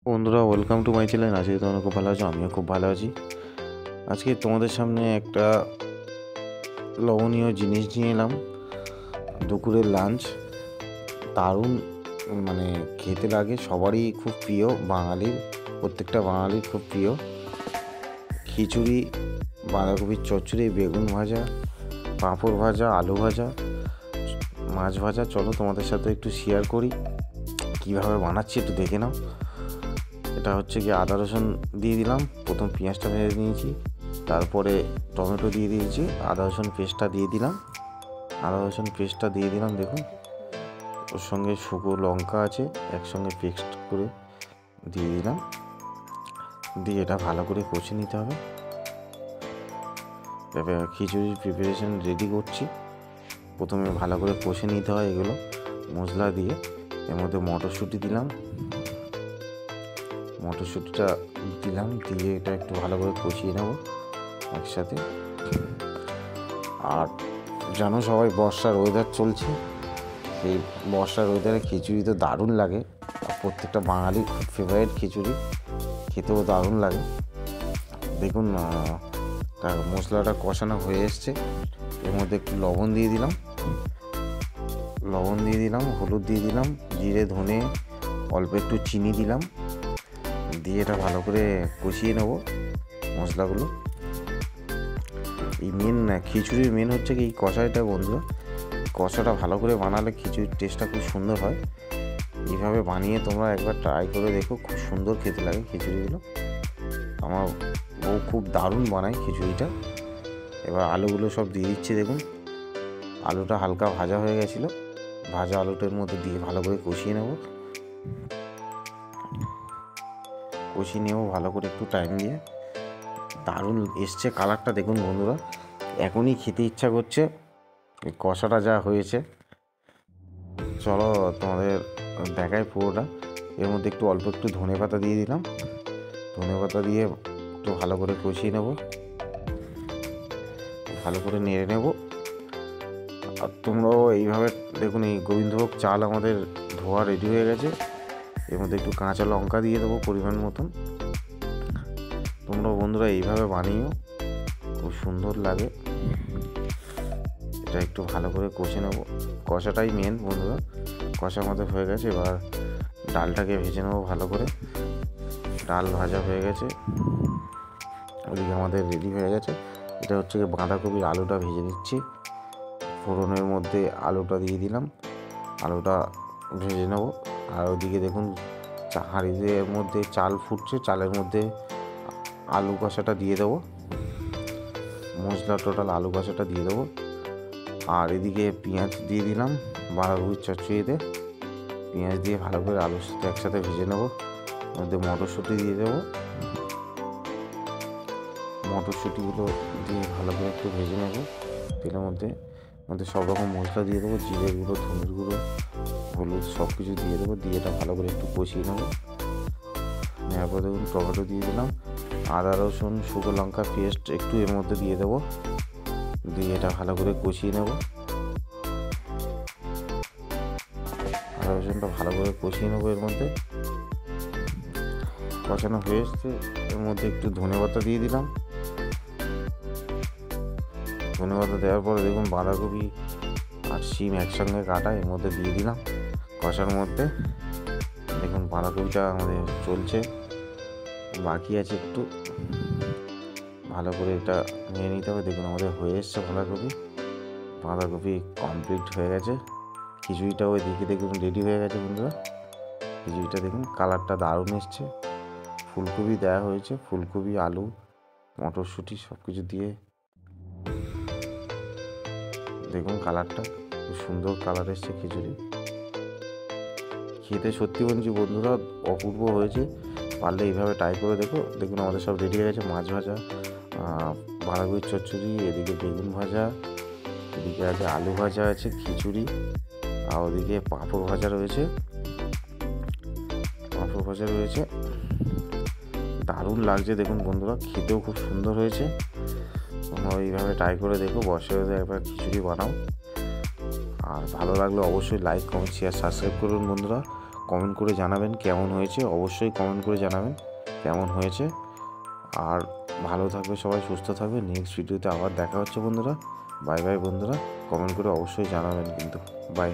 বন্ধুরা, welcome to my channel. আজকে তোমরা খুব ভালো আছো, আমিও খুব ভালো আছি। আজকে তোমাদের সামনে একটা লবণীয় জিনিস নিয়ে এলাম। দুপুরের লাঞ্চ দারুণ, খেতে লাগে, সবারই খুব প্রিয়, বাঙালির, প্রত্যেকটা বাঙালির খুব প্রিয়। খিচুড়ি, বাঁধাকপির চচ্চড়ি, বেগুন ভাজা, পাঁপড় ভাজা, আলু ভাজা, মাছ ভাজা। চলো তোমাদের সাথে একটু শেয়ার করি কীভাবে বানাচ্ছি, একটু দেখে নাও। এটা হচ্ছে কি, আদা রসুন দিয়ে দিলাম, প্রথম পেঁয়াজটা ভেজে নিয়েছি, তারপরে টমেটো দিয়ে দিয়েছি, আদা রসুন পেস্টটা দিয়ে দিলাম। দেখুন, ওর সঙ্গে শুকনো লঙ্কা আছে, একসঙ্গে পেস্ট করে দিয়ে দিলাম। দিয়ে এটা ভালো করে কষে নিতে হবে। এবার খিচুড়ির প্রিপারেশন রেডি করছি। প্রথমে ভালো করে কষে নিতে হয় এগুলো মশলা দিয়ে। এর মধ্যে মটরশুঁটি দিলাম, দিয়ে এটা একটু ভালো করে কষিয়ে নেব একসাথে। আর জানো সবাই, বর্ষার ওয়েদার চলছে, সেই বর্ষার ওয়েদারে খিচুড়ি তো দারুণ লাগে। প্রত্যেকটা বাঙালির খুব ফেভারিট খিচুড়ি, খেতেও দারুণ লাগে। দেখুন, তার মশলাটা কষানো হয়ে এসছে। এর মধ্যে একটু লবণ দিয়ে দিলাম, হলুদ দিয়ে দিলাম, জিরে ধনে, অল্প একটু চিনি দিলাম। দিয়ে এটা ভালো করে কষিয়ে নেব মশলাগুলো। এই খিচুড়ির মেন হচ্ছে কি এই কষাইটা বন্ধুরা। কষাটা ভালো করে বানালে খিচুড়ির টেস্টটা খুব সুন্দর হয়। এইভাবে বানিয়ে তোমরা একবার ট্রাই করে দেখো, খুব সুন্দর খেতে লাগে খিচুড়িগুলো। আমার বউ খুব দারুণ বানায় খিচুড়িটা। এবার আলুগুলো সব দিয়ে দিচ্ছি। দেখুন, আলুটা হালকা ভাজা হয়ে গেছিলো, ভাজা আলুটার মধ্যে দিয়ে ভালো করে কষিয়ে নেব ভালো করে, একটু টাইম দিয়ে। দারুণ এসছে কালারটা, দেখুন বন্ধুরা, এখনই খেতে ইচ্ছা করছে এই কষাটা যা হয়েছে। চলো তোমাদের দেখাই পুরোটা। এর মধ্যে অল্প একটু ধনেপাতা দিয়ে দিলাম, দিয়ে একটু ভালো করে কষিয়ে নেব, ভালো করে নেড়ে নেব। আর তোমরাও এইভাবে দেখুন। এই গোবিন্দভোগ চাল আমাদের ধোয়া রেডি হয়ে গেছে। এর মধ্যে একটু কাঁচা লঙ্কা দিয়ে দেবো পরিমাণ মতন। তোমরা বন্ধুরা এইভাবে বানিও, খুব সুন্দর লাগে। এটা একটু ভালো করে কষে নেব, কষাটাই মেন বন্ধুরা। কষা আমাদের হয়ে গেছে। এবার ডালটাকে ভেজে নেবো ভালো করে। ডাল ভাজা হয়ে গেছে, ওদিকে আমাদের রেডি হয়ে গেছে। এটা হচ্ছে কি, বাঁধাকপির আলুটা ভেজে নিচ্ছি। ফোড়নের মধ্যে আলুটা দিয়ে দিলাম, আলুটা ভেজে নেব। আর ওদিকে দেখুন, হাঁড়ির মধ্যে চাল ফুটছে, চালের মধ্যে আলু কষাটা দিয়ে দেবো, টোটাল আলু কষাটা দিয়ে দেবো। আর এদিকে পেঁয়াজ দিয়ে দিলাম, বাঁধাকপির চচ্চড়িতে পেঁয়াজ দিয়ে ভালো করে আলুর সাথে একসাথে ভেজে নেবো। মধ্যে মটরশুঁটি দিয়ে দেবো, মটরশুঁটিগুলো দিয়ে ভালো করে একটু ভেজে নেবো তেলের মধ্যে। সব রকম মশলা দিয়ে দেবো, জিরের গুঁড়ো, ধনের গুঁড়ো, হলুদ, সব কিছু দিয়ে দেবো। দিয়ে এটা ভালো করে একটু কষিয়ে নেবো। এরপর দেখুন, টমেটো দিয়ে দিলাম, আদা রসুন শুকনো লঙ্কা পেস্ট একটু এর মধ্যে দিয়ে দেবো। দিয়ে এটা ভালো করে কষিয়ে নেব। আদা রসুনটা ভালো করে কষিয়ে নেবো। এর মধ্যে কষানো হয়ে এসছে। এর মধ্যে একটু ধনেপাতা দিয়ে দিলাম। ধনেপাতা দেওয়ার পরে দেখুন, বাঁধাকপি আর শিম একসঙ্গে কাটা এর মধ্যে দিয়ে দিলাম কষার মধ্যে। দেখুন, বাঁধাকপিটা আমাদের চলছে, বাকি আছে একটু। ভালো করে এটা নিয়ে নিতে হবে। দেখুন, আমাদের হয়ে এসছে বাঁধাকপি কমপ্লিট হয়ে গেছে। খিচুড়িটাও ওইদিকে দেখুন রেডি হয়ে গেছে বন্ধুরা। খিচুড়িটা দেখুন, কালারটা দারুণ এসছে। ফুলকপি দেওয়া হয়েছে, ফুলকপি, আলু, মটরশুঁটি সব কিছু দিয়ে। দেখুন কালারটা, খুব সুন্দর কালার এসছে খিচুড়ি। খেতে সত্যি বলছি বন্ধুরা, অপূর্ব হয়েছে। পারলে এইভাবে ট্রাই করে দেখো। দেখুন, আমাদের সব রেডি হয়ে গেছে। মাছ ভাজা, বাঁধাকপির চচ্চড়ি, এদিকে বেগুন ভাজা, এদিকে আছে আলু ভাজা আছে, খিচুড়ি, আর ওদিকে পাঁপড় ভাজা রয়েছে। দারুণ লাগছে দেখুন বন্ধুরা, খেতেও খুব সুন্দর হয়েছে। তোমরা এইভাবে ট্রাই করে দেখো, বর্ষার একবার খিচুড়ি বানাও। আর ভালো লাগলে অবশ্যই লাইক, কমেন্ট, শেয়ার, সাবস্ক্রাইব করুন বন্ধুরা। কমেন্ট করে জানাবেন কেমন হয়েছে, অবশ্যই কমেন্ট করে জানাবেন কেমন হয়েছে। আর ভালো থাকবে সবাই, সুস্থ থাকবে। নেক্সট ভিডিওতে আবার দেখা হচ্ছে বন্ধুরা। বাই বাই বন্ধুরা, কমেন্ট করে অবশ্যই জানাবেন কিন্তু। বাই।